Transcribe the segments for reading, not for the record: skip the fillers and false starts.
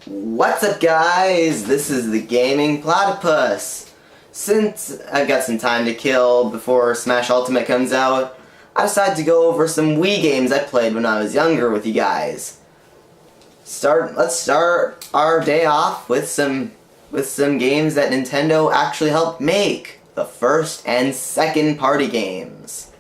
What's up, guys? This is the Gaming Platypus. Since I've got some time to kill before Smash Ultimate comes out, I decided to go over some Wii games I played when I was younger with you guys. Let's start our day off with some games that Nintendo actually helped make. The first and second party games.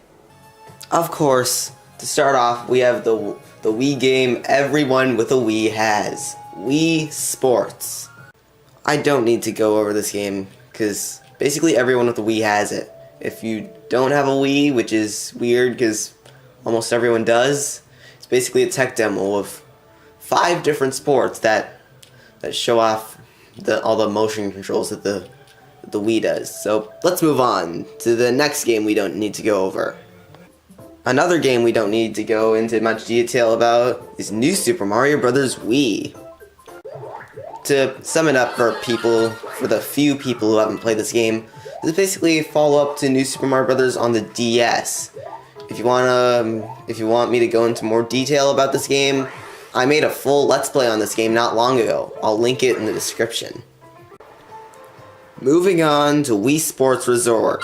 Of course, to start off, we have the Wii game everyone with a Wii has. Wii Sports. I don't need to go over this game, because basically everyone with a Wii has it. If you don't have a Wii, which is weird because almost everyone does, it's basically a tech demo of 5 different sports that show off all the motion controls that the Wii does. So let's move on to the next game we don't need to go over. Another game we don't need to go into much detail about is New Super Mario Bros. Wii. To sum it up for the few people who haven't played this game, this is basically a follow-up to New Super Mario Bros. On the DS. If you want me to go into more detail about this game, I made a full Let's Play on this game not long ago. I'll link it in the description. Moving on to Wii Sports Resort.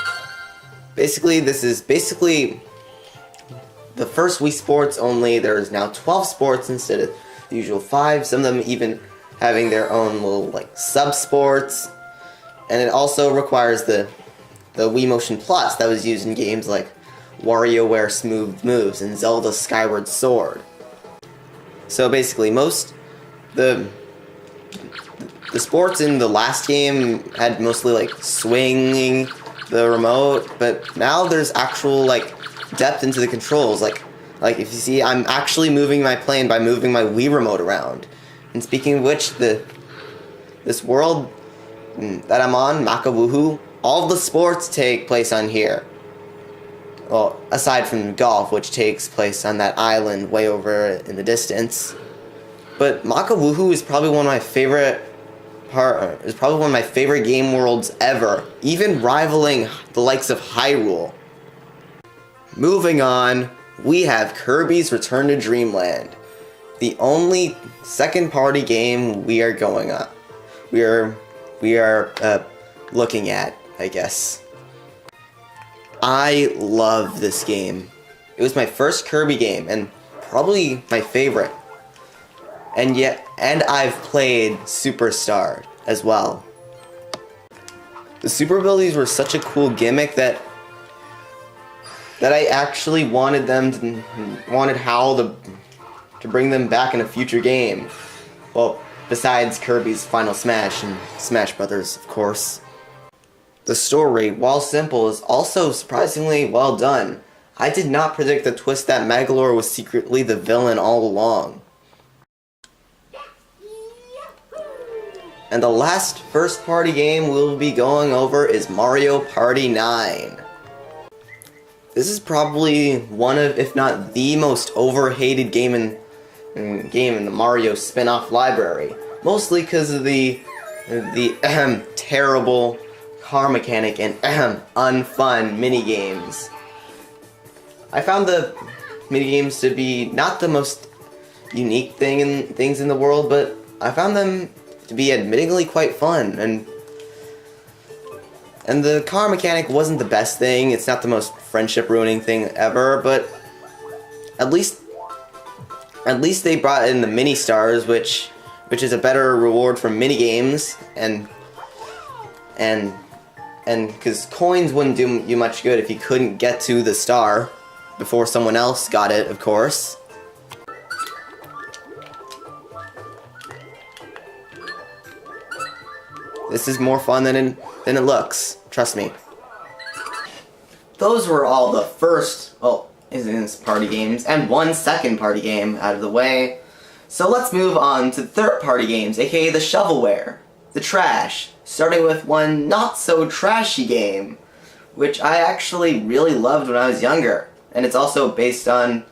Basically, this is the first Wii Sports, only there's now 12 sports instead of the usual 5, some of them even having their own little sub-sports. And it also requires the Wii Motion Plus that was used in games like WarioWare Smooth Moves and Zelda Skyward Sword. So basically, the sports in the last game had mostly swinging the remote, but now there's actual depth into the controls. Like if you see, I'm actually moving my plane by moving my Wii remote around. And speaking of which, this world that I'm on, Makawoohoo, all the sports take place on here. Well, aside from golf, which takes place on that island way over in the distance. But Makawoohoo is probably one of my favorite game worlds ever, even rivaling the likes of Hyrule. Moving on, we have Kirby's Return to Dreamland, the only second-party game we are looking at, I guess. I love this game. It was my first Kirby game and probably my favorite. And I've played Superstar as well. The super abilities were such a cool gimmick that I actually wanted HAL to bring them back in a future game. Well, besides Kirby's Final Smash and Smash Brothers, of course. The story, while simple, is also surprisingly well done. I did not predict the twist that Megalore was secretly the villain all along. And the last first-party game we'll be going over is Mario Party 9. This is probably one of, if not the most overhated game in the Mario spin-off library. Mostly because of the terrible car mechanic and unfun minigames. I found the minigames to be not the most unique things in the world, but I found them to be admittingly quite fun, and the car mechanic wasn't the best thing. It's not the most friendship-ruining thing ever, but at least they brought in the mini stars, which is a better reward for minigames, and because coins wouldn't do you much good if you couldn't get to the star before someone else got it, of course. This is more fun than it looks, trust me. Those were all the first, party games, and one second party game out of the way. So let's move on to third party games, aka the shovelware, the trash, starting with one not so trashy game, which I actually really loved when I was younger. And it's also based on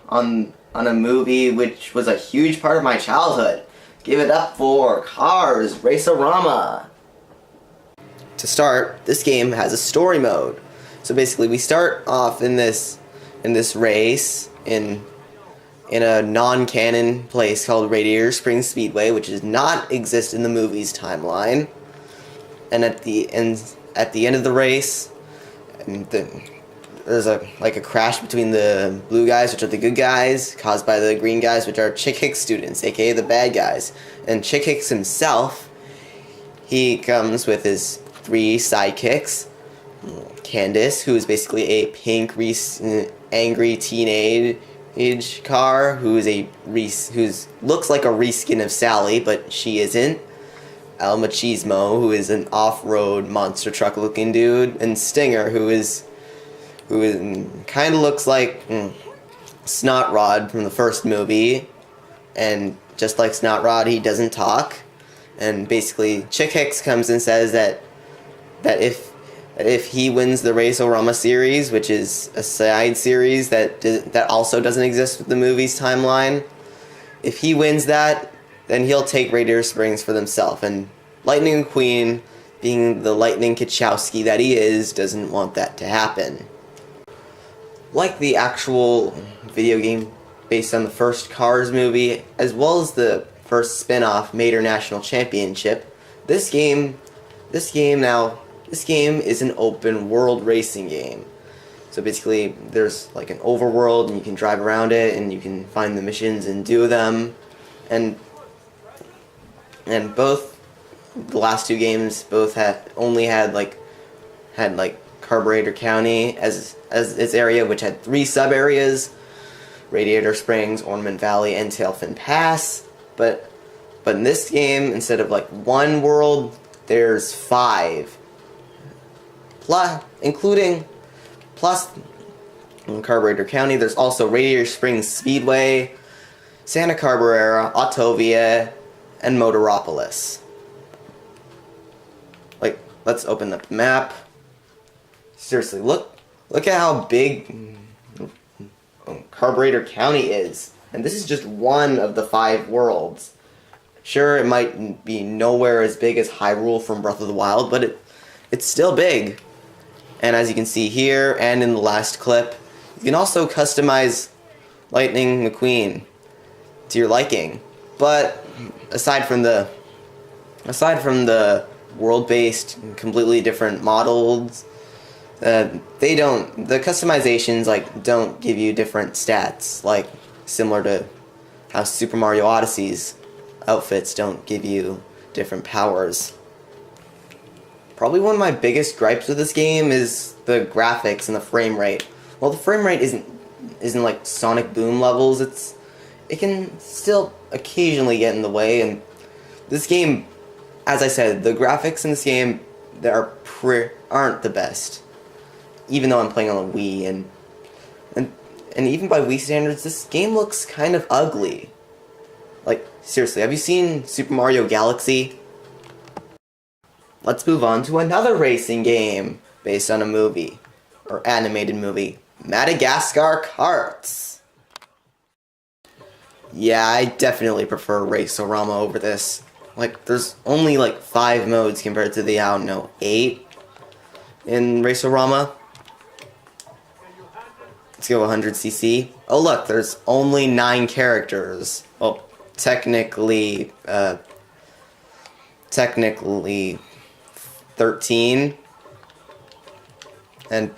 a movie which was a huge part of my childhood. Give it up for Cars Race-A-Rama. To start, this game has a story mode. So basically we start off in this race in in a non-canon place called Radiator Springs Speedway, which does not exist in the movie's timeline. And at the end of the race, there's a crash between the blue guys, which are the good guys, caused by the green guys, which are Chick Hicks students, aka the bad guys. And Chick Hicks himself, he comes with his 3 sidekicks. Candace, who is basically a pink, angry teenage car, who looks like a reskin of Sally, but she isn't. El Machismo, who is an off-road monster truck looking dude, and Stinger, who kind of looks like Snot Rod from the first movie, and just like Snot Rod, he doesn't talk. And basically, Chick Hicks comes and says that if he wins the Race-O-Rama series, which is a side series that also doesn't exist with the movie's timeline, if he wins that, then he'll take Radiator Springs for himself. And Lightning McQueen, being the Lightning Kachowski that he is, doesn't want that to happen. Like the actual video game based on the first Cars movie, as well as the first spin-off Mater National Championship, this game is an open world racing game. So basically, there's like an overworld, and you can drive around it, and you can find the missions and do them. And both the last 2 games had Carburetor County as its area, which had 3 sub areas: Radiator Springs, Ornament Valley, and Tailfin Pass. But in this game, instead of 1 world, there's 5. Plus in Carburetor County, there's also Radiator Springs Speedway, Santa Carburera, Autovia, and Motoropolis. Let's open the map. Seriously, look at how big Carburetor County is. And this is just one of the 5 worlds. Sure, it might be nowhere as big as Hyrule from Breath of the Wild, but it's still big. And as you can see here, and in the last clip, you can also customize Lightning McQueen to your liking. But aside from the world-based, completely different models, the customizations don't give you different stats, similar to how Super Mario Odyssey's outfits don't give you different powers. Probably one of my biggest gripes with this game is the graphics and the frame rate. Well, the frame rate isn't like Sonic Boom levels. It can still occasionally get in the way, and this game, as I said, the graphics in this game aren't the best. Even though I'm playing on the Wii, and even by Wii standards, this game looks kind of ugly. Seriously, have you seen Super Mario Galaxy? Let's move on to another racing game based on a movie, or animated movie, Madagascar Karts. Yeah, I definitely prefer Race-O-Rama over this. There's only 5 modes compared to the, 8 in Race-O-Rama. Let's go 100cc. Oh look, there's only 9 characters. Well, technically 13. And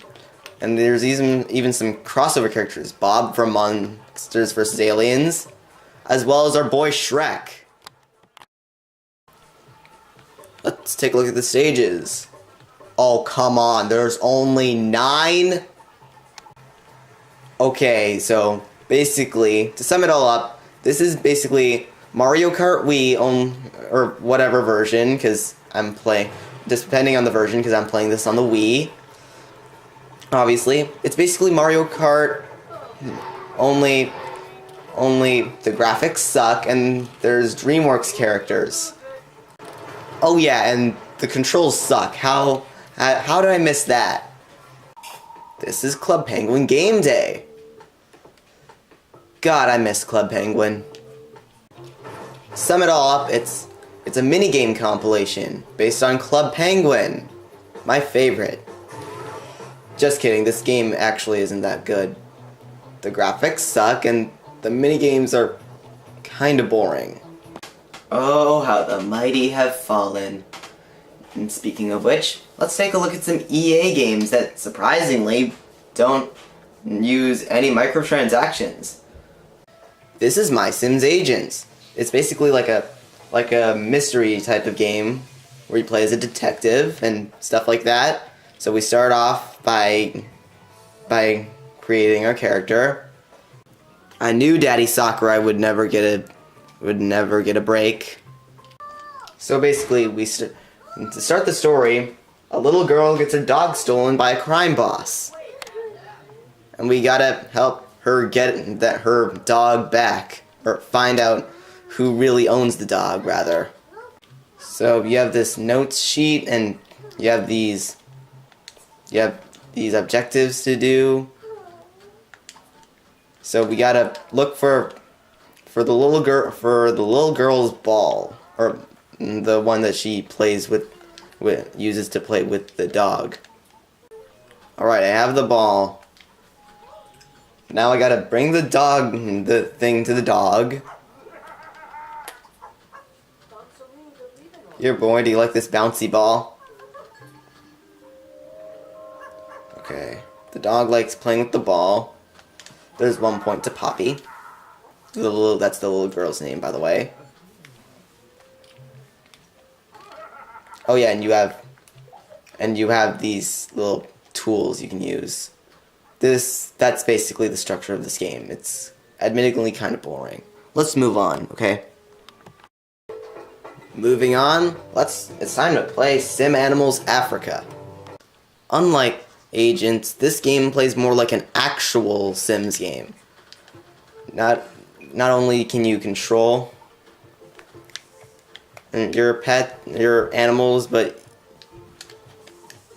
there's even some crossover characters. Bob from Monsters vs. Aliens, as well as our boy Shrek. Let's take a look at the stages. Oh, come on, there's only 9? Okay, so basically, to sum it all up, this is basically Mario Kart Wii or whatever version, because I'm playing, just depending on the version, because I'm playing this on the Wii. Obviously, it's basically Mario Kart, only the graphics suck, and there's DreamWorks characters. Oh yeah, and the controls suck. How did I miss that? This is Club Penguin Game Day. God, I miss Club Penguin. Sum it all up, it's a minigame compilation based on Club Penguin. My favorite. Just kidding, this game actually isn't that good. The graphics suck, and the minigames are kinda boring. Oh, how the mighty have fallen. And speaking of which, let's take a look at some EA games that surprisingly don't use any microtransactions. This is My Sims Agents. It's basically like a mystery type of game where you play as a detective and stuff like that. So we start off by creating our character. I knew Daddy Sakura would never get a break. So basically, to start the story, a little girl gets her dog stolen by a crime boss, and we gotta help her get her dog back, or find out who really owns the dog, rather. So you have this notes sheet, and you have these objectives to do. So we gotta look for the little girl's ball, or the one that she plays uses to play with the dog. Alright, I have the ball. Now I gotta bring the thing to the dog. Here, boy, do you like this bouncy ball? Okay, the dog likes playing with the ball. There's 1 point to Poppy. That's the little girl's name, by the way. Oh yeah, and you have these little tools you can use. That's basically the structure of this game. It's admittedly kind of boring. Let's move on, okay? Moving on, it's time to play Sim Animals Africa. Unlike Agents, this game plays more like an actual Sims game. Not only can you control your animals, but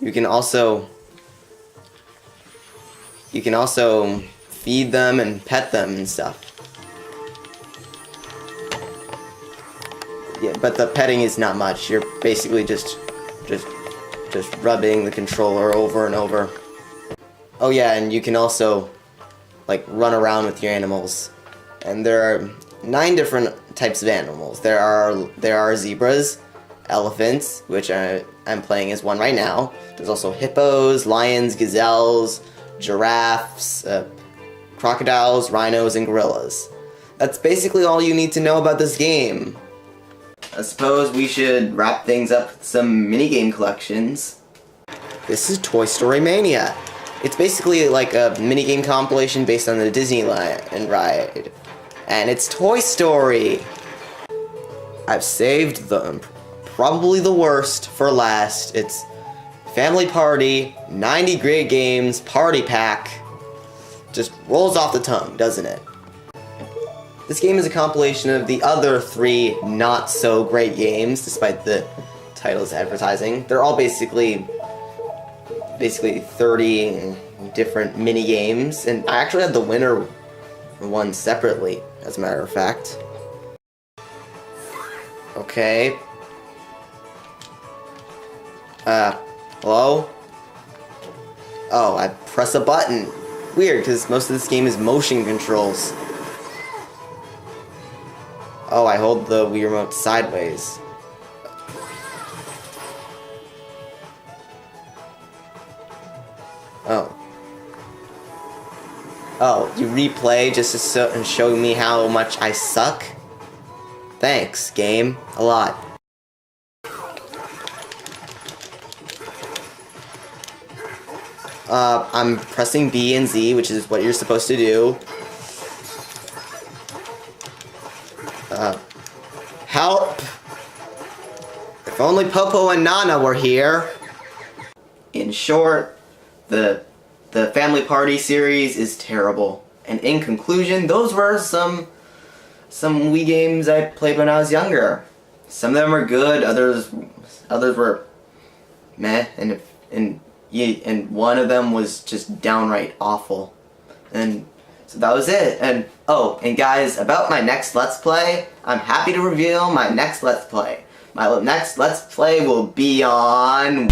you can also feed them and pet them and stuff. Yeah, but the petting is not much. You're basically just rubbing the controller over and over. Oh yeah, and you can also run around with your animals. And there are 9 different types of animals. There are zebras, elephants, which I'm playing as one right now. There's also hippos, lions, gazelles, giraffes, crocodiles, rhinos, and gorillas. That's basically all you need to know about this game. I suppose we should wrap things up with some minigame collections. This is Toy Story Mania. It's basically like a minigame compilation based on the Disneyland ride. And it's Toy Story! I've saved probably the worst for last. It's Family Party, 90 Great Games, Party Pack. Just rolls off the tongue, doesn't it? This game is a compilation of the other 3 not-so-great games, despite the title's advertising. They're all basically 30 different mini-games, and I actually had the winner one separately, as a matter of fact. Okay. Hello? Oh, I press a button. Weird, because most of this game is motion controls. Oh, I hold the Wii Remote sideways. Oh. Oh, you replay just to show me how much I suck? Thanks, game. A lot. I'm pressing B and Z, which is what you're supposed to do. Help! If only Popo and Nana were here. In short, the Family Party series is terrible. And in conclusion, those were some Wii games I played when I was younger. Some of them were good, others were meh, and one of them was just downright awful. And so that was it. And oh, and guys, about my next Let's Play, I'm happy to reveal my next Let's Play. My next Let's Play will be on